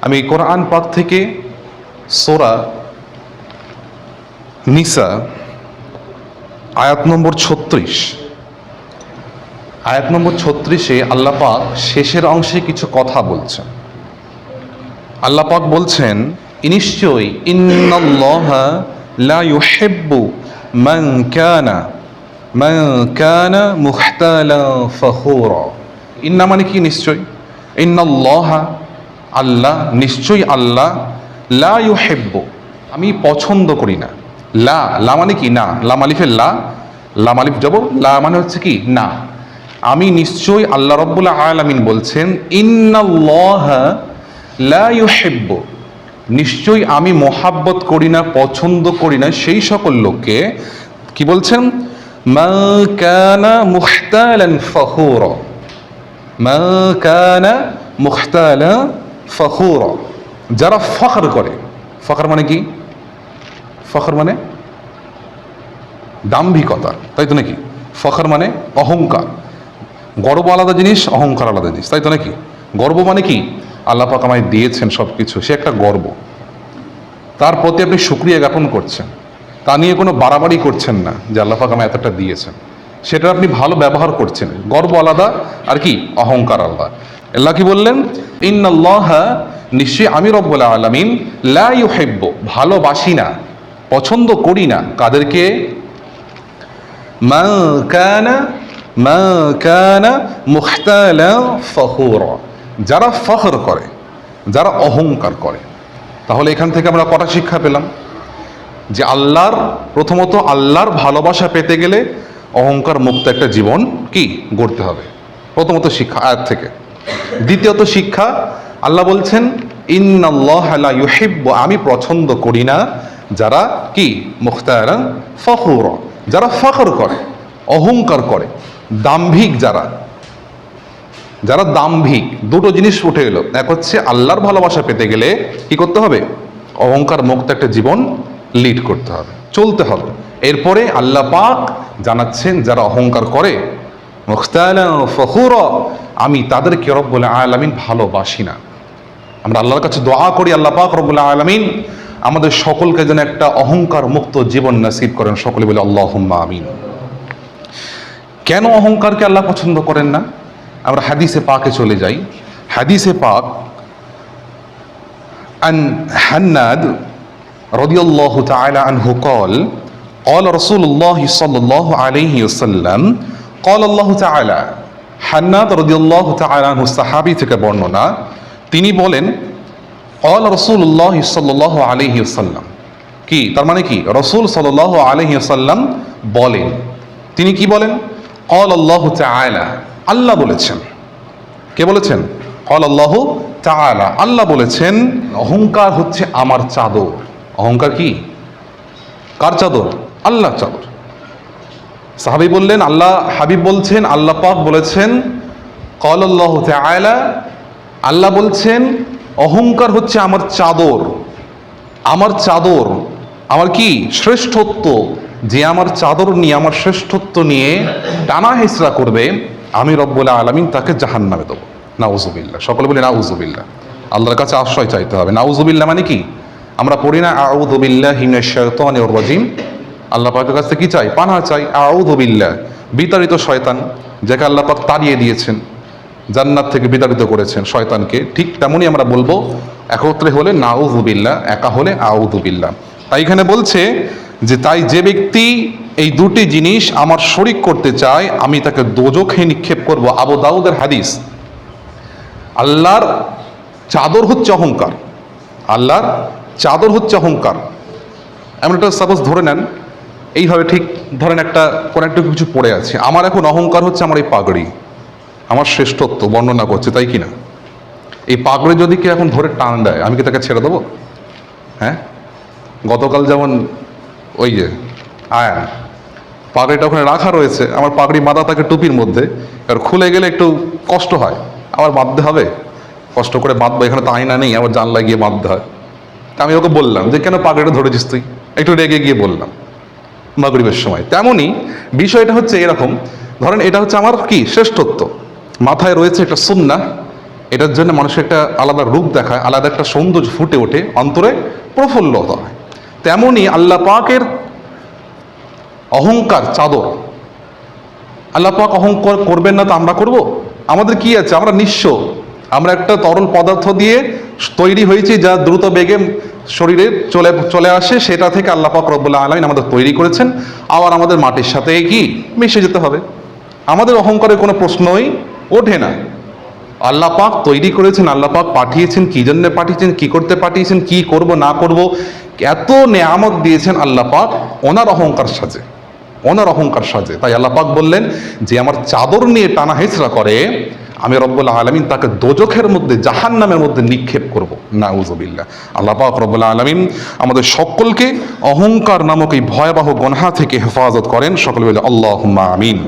আমি কোরআন পাক থেকে সূরা নিসা আয়াত নম্বর 36, আয়াত নম্বর 36-এ আল্লাহ পাক শেষের অংশে কিছু কথা বলছেন। আল্লাহ পাক বলছেন, নিশ্চয়ই ইন্নাল্লাহা লা ইউহিব্বু মান কানা মুখতালান ফখুরা। ইন্না মানে কি? নিশ্চয়। ইন্নাল্লাহা আল্লাহ, নিশ্চয়ই আল্লাহ, লা ইউহিব্বু আমি পছন্দ করি না। লা লা মানে কি? না। লাম আলিফের লা, লাম আলিফ জবর, লা মানে হচ্ছে কি? না। আমি নিশ্চয়ই, আল্লাহ রাব্বুল আলামিন বলছেন, ইন্নাল্লাহা লা ইউহিব্বু নিশ্চয়ই আমি মোহাব্বত করি না, পছন্দ করি না সেই সকল লোককে। কি বলছেন? মা কানা মুখতালান ফখুরা, মা কানা মুখতালান ফখুরা, যারা ফখর করে। ফখর মানে কি? ফখর মানে দাম্ভিকতা, তাই তো নাকি? ফখর মানে অহংকার। গর্ব আলাদা জিনিস, অহংকার আলাদা জিনিস, তাই তো নাকি? গর্ব মানে কি? আল্লাহ পাক আমায় দিয়েছেন সব কিছু, সে একটা গর্ব। তার প্রতি আপনি শুকরিয়া জ্ঞাপন করছেন, তা নিয়ে কোনো বাড়াবাড়ি করছেন না যে আল্লাহ পাক আমায় এতটা দিয়েছেন, সেটা আপনি ভালো ব্যবহার করছেন। গর্ব আলাদা আর কি অহংকার আলাদা। আল্লাহ কি বললেন? ইন্নাল্লাহা নিশ্চয়ই আমি রব্বুল আলামিন লা ইউহিব্বু ভালোবাসি না, পছন্দ করি না। কাদেরকে? মা কানা মুখতালান ফখুরা, যারা ফখর করে, যারা অহংকার করে। তাহলে এখান থেকে আমরা কটা শিক্ষা পেলাম? যে আল্লাহর, প্রথমত আল্লাহর ভালোবাসা পেতে গেলে অহংকার মুক্ত একটা জীবন কি গড়তে হবে, প্রথমত শিক্ষা আয়াত থেকে। দ্বিতীয়ত শিক্ষা, আল্লাহ বলছেন ইন্নাল্লাহা লা ইউহিব্বু আমি পছন্দ করি না যারা কি মুখতালান ফখুরা, যারা ফখর করে, অহংকার করে, দাম্ভিক, যারা দাম্ভিক। দুটো জিনিস উঠে এলো। এক হচ্ছে আল্লাহর ভালোবাসা পেতে গেলে কি করতে হবে? অহংকার মুক্ত একটা জীবন লিড করতে হবে, চলতে হবে। এরপরে আল্লাহ পাক জানাচ্ছেন যারা অহংকার করে, মুখতালান ফখুরা, আমি তাদেরকে রব্বুল আলামিন ভালোবাসি না। আমরা আল্লাহর কাছে দোয়া করি, আল্লাহ পাক রব্বুল আলামিন আমাদের সকলকে যেন একটা অহংকার মুক্ত জীবন নসিব করেন। সকলে বলে আল্লাহুম্মা আমিন। কেন অহংকারকে আল্লাহ পছন্দ করেন না? আমরা হাদিসে পাকে চলে যাই। হাদিসে পাক আন হান্নাদ রাদিয়াল্লাহু তাআলা আনহু قال قال رسول الله صلى الله عليه وسلم قال الله تعالى। হান্নাদ রাদিয়াল্লাহু তাআলা আনহু সাহাবী থেকে বর্ণনা, তিনি বলেন قال رسول الله صلى الله عليه وسلم। কি তার মানে? কি রাসূল সাল্লাল্লাহু আলাইহি ওয়াসাল্লাম বলেন। তিনি কি বলেন? قال الله تعالى আল্লাহ বলেছেন। কে বলেছেন? قال الله تعالى আল্লাহ বলেছেন, অহংকার হচ্ছে আমার চাদর। অহংকার কি? কার চাদর? আল্লাহর চাদর। সাহাবী বললেন, আল্লাহ হাবিব বলছেন, আল্লাহ পাক বলেছেন, قال الله تعالى আল্লাহ বলছেন অহংকার হচ্ছে আমার চাদর। আমার চাদর, আমার কি শ্রেষ্ঠত্ব, যে আমার চাদর নিয়ে, আমার শ্রেষ্ঠত্ব নিয়ে টানা হেঁচড়া করবে, আমি রব্বুল আলামিন তাকে জাহান্নামে দেবো। নাউজুবিল্লাহ। সকলে বলি নাউজুবিল্লাহ। আল্লাহর কাছে আশ্রয় চাইতে হবে। নাউজুবিল্লাহ মানে কি? আমরা পড়ি না আউযু বিল্লাহি মিনাশ শাইতানির রাজিম? আল্লাহ পাকের কাছে কি চাই? পানাহ চাই। আউযু বিল্লাহ, বিতাড়িত শয়তান, যাকে আল্লাহ পাক তাড়িয়ে দিয়েছেন, জান্নাত থেকে বিতাড়িত করেছেন শয়তানকে। ঠিক তেমনই আমরা বলবো, একত্রে হলে নাউযু বিল্লাহ, একা হলে আউযু বিল্লাহ। তাই এখানে বলছে যে তাই যে ব্যক্তি এই দুটি জিনিস আমার শরীক করতে চায়, আমি তাকে দোজখে নিক্ষেপ করব। আবু দাউদের হাদিস। আল্লাহর চাদর হচ্ছে অহংকার, আল্লাহর চাদর হচ্ছে অহংকার। এমন একটা সাপোজ ধরে নেন, এইভাবে ঠিক ধরেন একটা কোন একটা কিছু পড়ে আছে, আমার এখন অহংকার হচ্ছে আমার এই পাগড়ি, আমার শ্রেষ্ঠত্ব বর্ণনা করছে, তাই কিনা? এই পাগড়ি যদি কে এখন ধরে টান দেয়, আমি কি তাকে ছেড়ে দেবো? হ্যাঁ, গতকাল যেমন ওই যে আয়ান, পাগড়িটা ওখানে রাখা রয়েছে, আমার পাগড়ি বাঁধা থাকে টুপির মধ্যে, এবার খুলে গেলে একটু কষ্ট হয়, আবার বাঁধতে হবে, কষ্ট করে বাঁধবো, এখানে তো আয়না নেই, আবার জানলা গিয়ে বাঁধতে হয়। তা আমি ওকে বললাম যে কেন পাগড়িটা ধরেছিস তুই, একটু রেগে গিয়ে বললাম মাগরিবের সময়। তেমনই বিষয়টা হচ্ছে এরকম, ধরেন এটা হচ্ছে আমার কি শ্রেষ্ঠত্ব, মাথায় রয়েছে একটা সুন্নাহ, এটার জন্য মানুষের একটা আলাদা রূপ দেখায়, আলাদা একটা সৌন্দর্য ফুটে ওঠে, অন্তরে প্রফুল্লতা হয়। তেমনই আল্লাহ পাকের অহংকার চাদর। আল্লাহ পাক অহংকার করবেন না তো আমরা করব? আমাদের কি আছে? আমরা নিঃস্ব, আমরা একটা তরল পদার্থ দিয়ে তৈরি হয়েছি যা দ্রুত বেগে শরীরে চলে আসে, সেটা থেকে আল্লাহ পাক রব্বুল আলামিন আমাদের তৈরি করেছেন। আবার আমাদের মাটির সাথে কি মিশে যেতে হবে, আমাদের অহংকারের কোনো প্রশ্নই ওঠে না। আল্লাহ পাক তৈরি করেছেন, আল্লাহ পাক পাঠিয়েছেন, কি জন্য পাঠিয়েছেন, কি করতে পাঠিয়েছেন, কি করব না করব, এত নেয়ামত দিয়েছেন আল্লাহ পাক ওনার অহংকার সাজে, ওনার অহংকার সাজে। তাই আল্লাহ পাক বললেন যে আমার চাদর নিয়ে টানা হেঁচড়া করে আমি রব্বুল আলামিন তাকে দোজখের মধ্যে, জাহান্নামের মধ্যে নিক্ষেপ করব, নাউযুবিল্লাহ। আল্লাহ পাক রব্বুল আলামিন আমাদের সকলকে অহংকার নামক এই ভয়াবহ গুনাহ থেকে হেফাজত করেন। সকলে বলে আল্লাহুম্মা আমিন।